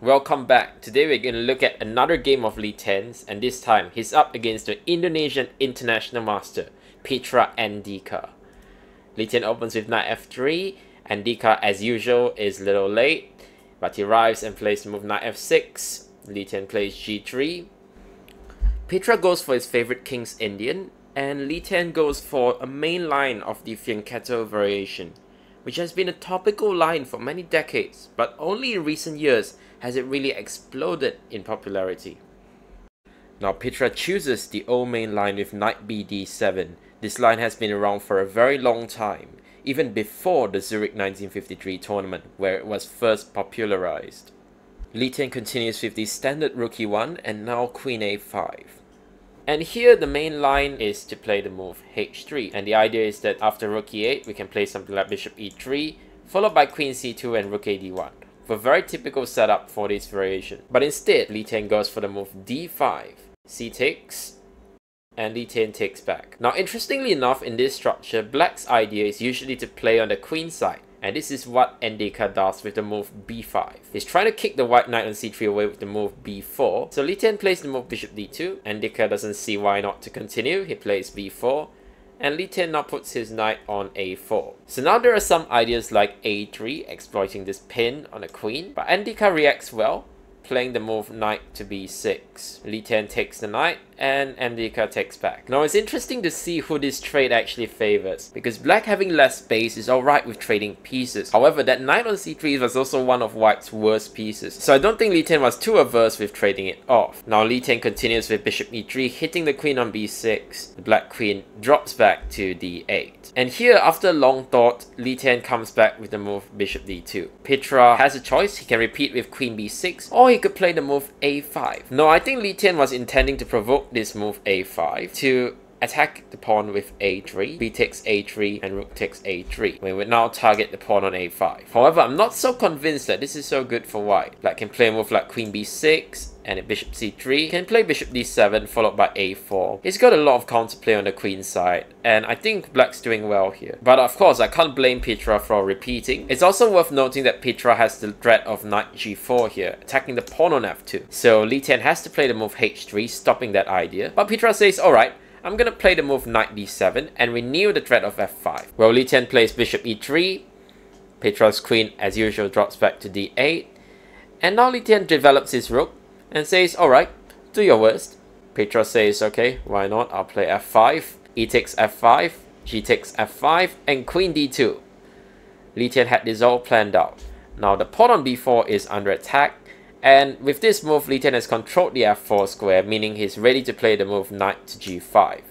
Welcome back. Today we're going to look at another game of Li Tian's, and this time he's up against the Indonesian international master, Pitra Andika. Li Tian opens with knight f3, Andika as usual is a little late, but he arrives and plays the move knight f6, Li Tian plays g3. Pitra goes for his favorite King's Indian, and Li Tian goes for a main line of the fianchetto variation, which has been a topical line for many decades, but only in recent years has it really exploded in popularity. Now Pitra chooses the old main line with knight bd7. This line has been around for a very long time, even before the Zurich 1953 tournament where it was first popularized. Li Tian continues with the standard rook e1 and now queen a5. And here the main line is to play the move h3, and the idea is that after rook e8 we can play something like bishop e3 followed by queen c2 and rook a d1. For a very typical setup for this variation. But instead Li Tian goes for the move d5, c takes, and Li Tian takes back. Now interestingly enough, in this structure black's idea is usually to play on the queen side, and this is what Andika does with the move b5. He's trying to kick the white knight on c3 away with the move b4. So Li Tian plays the move bishop d2. Andika doesn't see why not to continue. He plays b4. And Li Tian now puts his knight on a4. So now there are some ideas like a3, exploiting this pin on the queen. But Andika reacts well, playing the move knight to b6. Li Tian takes the knight, and Andika takes back. Now it's interesting to see who this trade actually favors, because black having less space is alright with trading pieces. However, that knight on c3 was also one of white's worst pieces, so I don't think Li Tian was too averse with trading it off. Now Li Tian continues with bishop e3, hitting the queen on b6. The black queen drops back to d8. And here, after long thought, Li Tian comes back with the move bishop d2. Pitra has a choice. He can repeat with queen b6, or he could play the move a5. No, I think Li Tian was intending to provoke this move a5 to attack the pawn with a3, b takes a3, and rook takes a3. We would now target the pawn on a5. However, I'm not so convinced that this is so good for white. Black can play a move like queen b6, and a bishop c3, can play bishop d7 followed by a4. He's got a lot of counterplay on the queen side, and I think black's doing well here. But of course, I can't blame Pitra for repeating. It's also worth noting that Pitra has the threat of knight g4 here, attacking the pawn on f2. So Li Tian has to play the move h3, stopping that idea. But Pitra says, alright, I'm gonna play the move knight d7 and renew the threat of f5. Well, Li Tian plays bishop e3, Pitra's queen as usual drops back to d8, and now Li Tian develops his rook and says, alright, do your worst. Pitra says, okay, why not, I'll play f5, e takes f5, g takes f5, and queen d2. Li Tian had this all planned out. Now the pawn on b4 is under attack, and with this move Li Tian has controlled the f4 square, meaning he's ready to play the move knight to g5.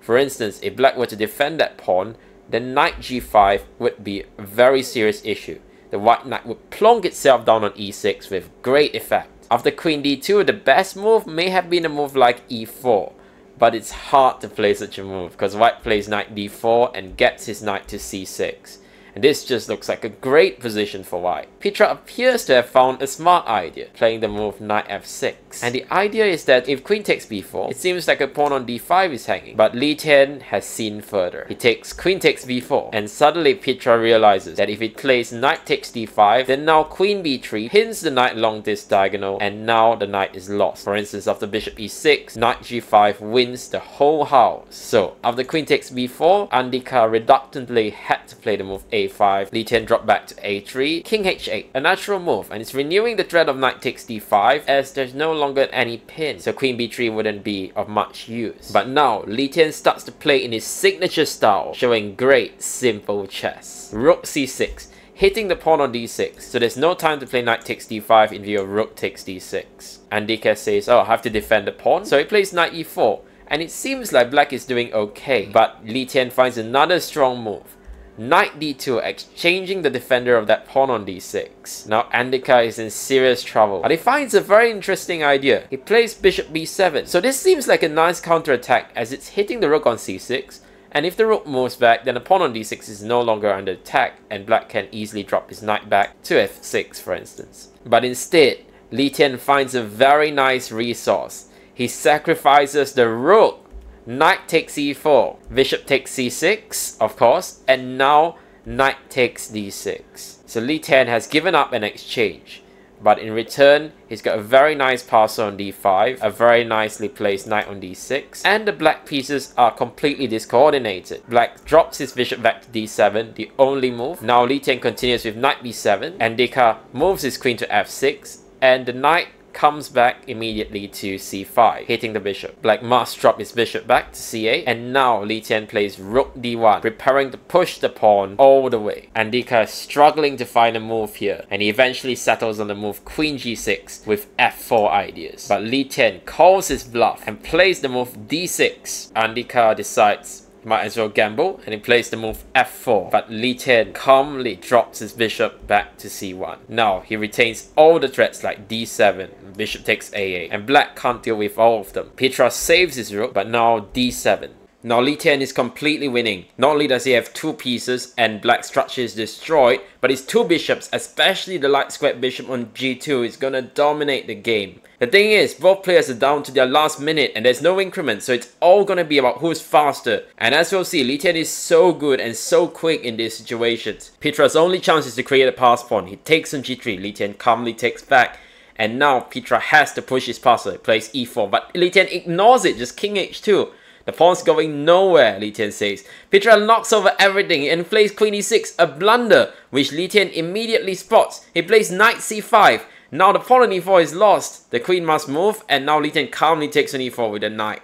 For instance, if black were to defend that pawn, then knight g5 would be a very serious issue. The white knight would plonk itself down on e6 with great effect. After queen d2, the best move may have been a move like e4, but it's hard to play such a move because white plays knight d4 and gets his knight to c6. And this just looks like a great position for white. Pitra appears to have found a smart idea, playing the move knight f6. And the idea is that if queen takes b4, it seems like a pawn on d5 is hanging. But Li Tian has seen further. He takes queen takes b4, and suddenly Pitra realizes that if he plays knight takes d5, then now queen b3 pins the knight along this diagonal, and now the knight is lost. For instance, after bishop e6, knight g5 wins the whole house. So after queen takes b4, Andika reluctantly had to play the move a5. Li Tian dropped back to a3, king h8, a natural move, and it's renewing the threat of knight takes d5 as there's no longer any pin, so queen b3 wouldn't be of much use. But now Li Tian starts to play in his signature style, showing great simple chess. Rook c6, hitting the pawn on d6, so there's no time to play knight takes d5 in view of rook takes d6. Andika says, oh, I have to defend the pawn, so he plays knight e4, and it seems like black is doing okay, but Li Tian finds another strong move. Knight d2, exchanging the defender of that pawn on d6. Now Andika is in serious trouble, but he finds a very interesting idea. He plays bishop b7. So this seems like a nice counterattack as it's hitting the rook on c6, and if the rook moves back, then the pawn on d6 is no longer under attack, and black can easily drop his knight back to f6 for instance. But instead, Li Tian finds a very nice resource. He sacrifices the rook. Knight takes e4, bishop takes c6, of course, and now knight takes d6. So Li Tian has given up an exchange. But in return, he's got a very nice passer on d5, a very nicely placed knight on d6, and the black pieces are completely discoordinated. Black drops his bishop back to d7, the only move. Now Li Tian continues with knight b7, Andika moves his queen to f6, and the knight comes back immediately to c5, hitting the bishop. Black must drop his bishop back to c8, and now Li Tian plays rook d1, preparing to push the pawn all the way. Andika is struggling to find a move here, and he eventually settles on the move queen g6 with f4 ideas. But Li Tian calls his bluff and plays the move d6. Andika decides might as well gamble, and he plays the move f4, but Li Tian calmly drops his bishop back to c1. Now he retains all the threats like d7, bishop takes a8, and black can't deal with all of them. Pitra saves his rook, but now d7. Now Li Tian is completely winning. Not only does he have 2 pieces and black's structure is destroyed, but his 2 bishops, especially the light squared bishop on g2, is gonna dominate the game. The thing is, both players are down to their last minute and there's no increment, so it's all gonna be about who's faster. And as we'll see, Li Tian is so good and so quick in these situations. Pitra's only chance is to create a pass pawn. He takes on g3, Li Tian calmly takes back. And now Pitra has to push his passer, he plays e4, but Li Tian ignores it, just king h2. The pawn's going nowhere, Li Tian says. Pitra knocks over everything and plays queen e6, a blunder, which Li Tian immediately spots. He plays knight c5. Now the pawn on e4 is lost. The queen must move, and now Li Tian calmly takes on e4 with the knight.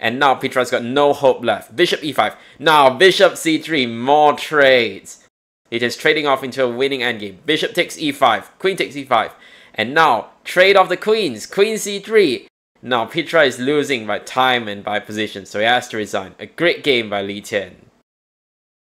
And now Pitra's got no hope left. Bishop e5. Now bishop c3, more trades. Li Tian's trading off into a winning endgame. Bishop takes e5, queen takes e5. And now, trade off the queens, queen c3. Now Pitra is losing by time and by position, so he has to resign. A great game by Li Tian.